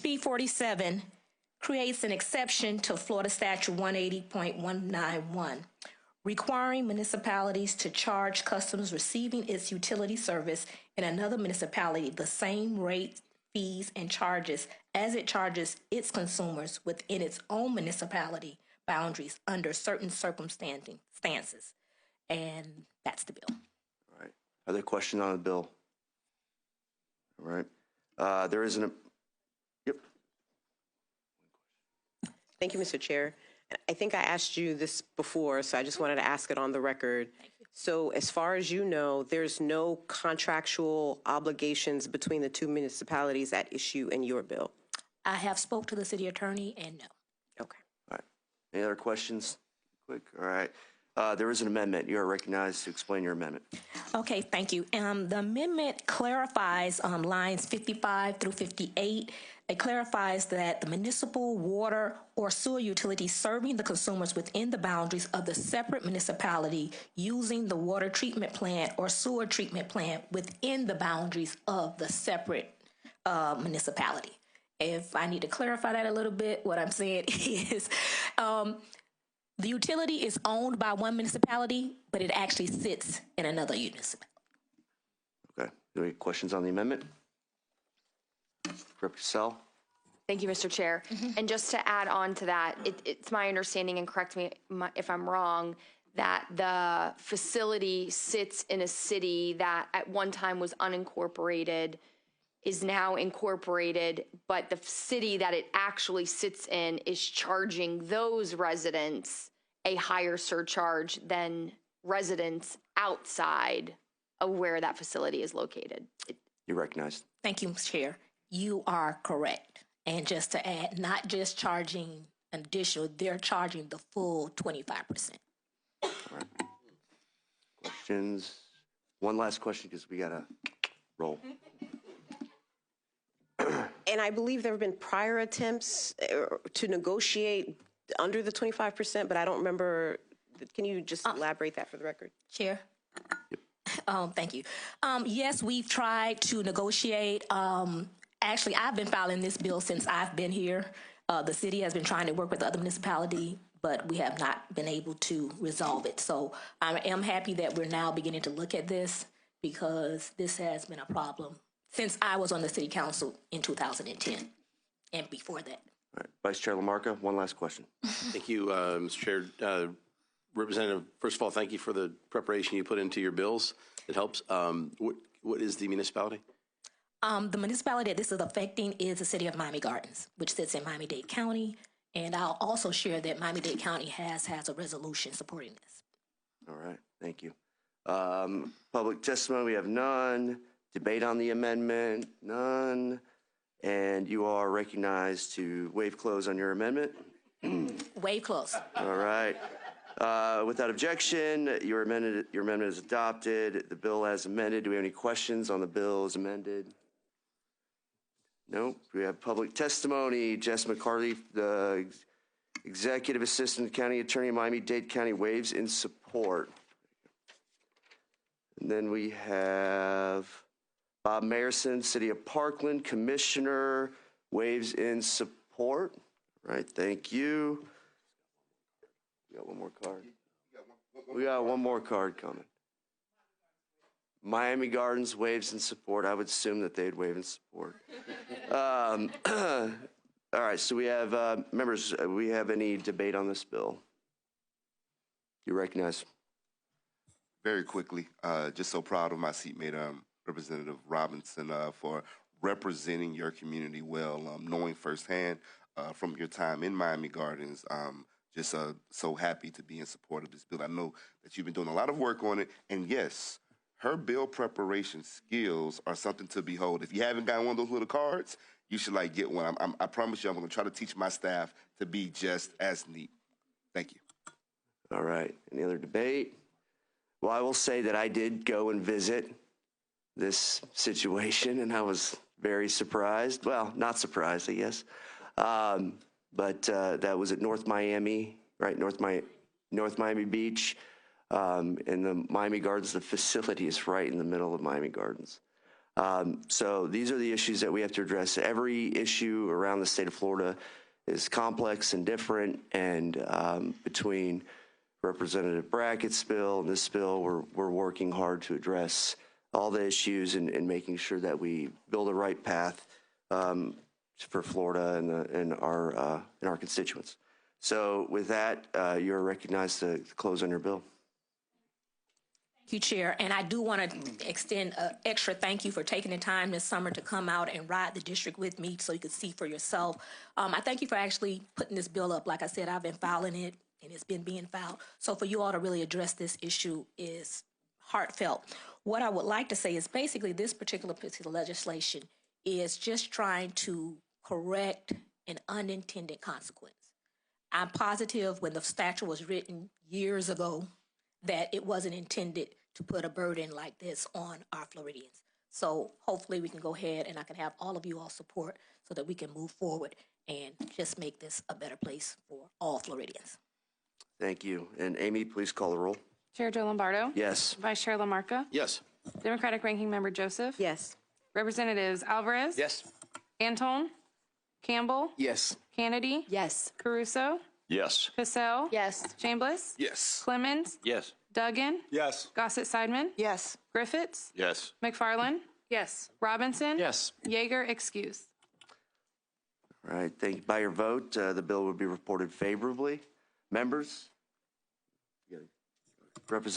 HB 47 creates an exception to Florida Statute 180.191, requiring municipalities to charge customers receiving its utility service in another municipality the same rate, fees, and charges as it charges its consumers within its own municipality boundaries under certain circumstances. And that's the bill. All right. Are there questions on the bill? All right. There is an... Yep. Thank you, Mr. Chair. I think I asked you this before, so I just wanted to ask it on the record. So as far as you know, there's no contractual obligations between the two municipalities at issue in your bill? I have spoke to the city attorney and no. Okay. All right. Any other questions? Quick. All right. There is an amendment. You are recognized to explain your amendment. Okay, thank you. The amendment clarifies lines 55 through 58. It clarifies that the municipal water or sewer utility serving the consumers within the boundaries of the separate municipality using the water treatment plant or sewer treatment plant within the boundaries of the separate municipality. If I need to clarify that a little bit, what I'm saying is the utility is owned by one municipality, but it actually sits in another municipality. Okay. Any questions on the amendment? Rep. Cassell. Thank you, Mr. Chair. And just to add on to that, it's my understanding, and correct me if I'm wrong, that the facility sits in a city that at one time was unincorporated, is now incorporated, but the city that it actually sits in is charging those residents a higher surcharge than residents outside of where that facility is located. You're recognized. Thank you, Mr. Chair. You are correct. And just to add, not just charging an additional, they're charging the full 25%. All right. Questions? One last question because we got to roll. And I believe there have been prior attempts to negotiate under the 25%, but I don't remember. Can you just elaborate that for the record? Chair? Yep. Thank you. Yes, we've tried to negotiate. Actually, I've been filing this bill since I've been here. The city has been trying to work with the other municipality, but we have not been able to resolve it. So I am happy that we're now beginning to look at this because this has been a problem since I was on the city council in 2010 and before that. All right. Vice Chair LaMarca, one last question. Thank you, Mr. Chair. Representative, first of all, thank you for the preparation you put into your bills. It helps. What is the municipality? The municipality that this is affecting is the city of Miami Gardens, which sits in Miami-Dade County. And I'll also share that Miami-Dade County has a resolution supporting this. All right. Thank you. Public testimony, we have none. Debate on the amendment, none. And you are recognized to waive close on your amendment. Waive close. All right. Without objection, your amendment is adopted. The bill as amended. Do we have any questions on the bill as amended? No. We have public testimony. Jess McCarty, the Executive Assistant County Attorney of Miami-Dade County, waives in support. And then we have Bob Mayerson, City of Parkland, Commissioner, waives in support. All right, thank you. We got one more card. We got one more card coming. Miami Gardens waives in support. I would assume that they'd waive in support. All right, so we have members. We have any debate on this bill? You recognize? Very quickly, just so proud of my seatmate, Representative Robinson, for representing your community well, knowing firsthand from your time in Miami Gardens. Just so happy to be in support of this bill. I know that you've been doing a lot of work on it, and yes, her bill preparation skills are something to behold. If you haven't got one of those little cards, you should get one. I promise you, I'm going to try to teach my staff to be just as neat. Thank you. All right. Any other debate? Well, I will say that I did go and visit this situation, and I was very surprised. Well, not surprised, I guess. But that was at North Miami, right? North Miami Beach. In the Miami Gardens, the facility is right in the middle of Miami Gardens. So these are the issues that we have to address. Every issue around the state of Florida is complex and different, and between Representative Brackett's bill and this bill, we're working hard to address all the issues and making sure that we build a right path for Florida and our constituents. So with that, you're recognized to close on your bill. Thank you, Chair. And I do want to extend an extra thank you for taking the time this summer to come out and ride the district with me so you could see for yourself. I thank you for actually putting this bill up. Like I said, I've been filing it, and it's been being filed. So for you all to really address this issue is heartfelt. What I would like to say is basically this particular piece of legislation is just trying to correct an unintended consequence. I'm positive when the statute was written years ago that it wasn't intended to put a burden like this on our Floridians. So hopefully we can go ahead and I can have all of you all support so that we can move forward and just make this a better place for all Floridians. Thank you. And Amy, please call the roll. Chair Joe Lombardo. Yes. Vice Chair LaMarca. Yes. Democratic Ranking Member Joseph. Yes. Representatives Alvarez. Yes. Antone. Campbell. Yes. Kennedy. Yes. Caruso. Yes. Cassell. Yes. Chambliss. Yes. Clemens. Yes. Duggan. Yes. Gossett Sideman. Yes. Griffiths. Yes. McFarland. Yes. Robinson. Yes. Yeager excused. All right. Thank you. By your vote, the bill will be reported favorably. Members? Representative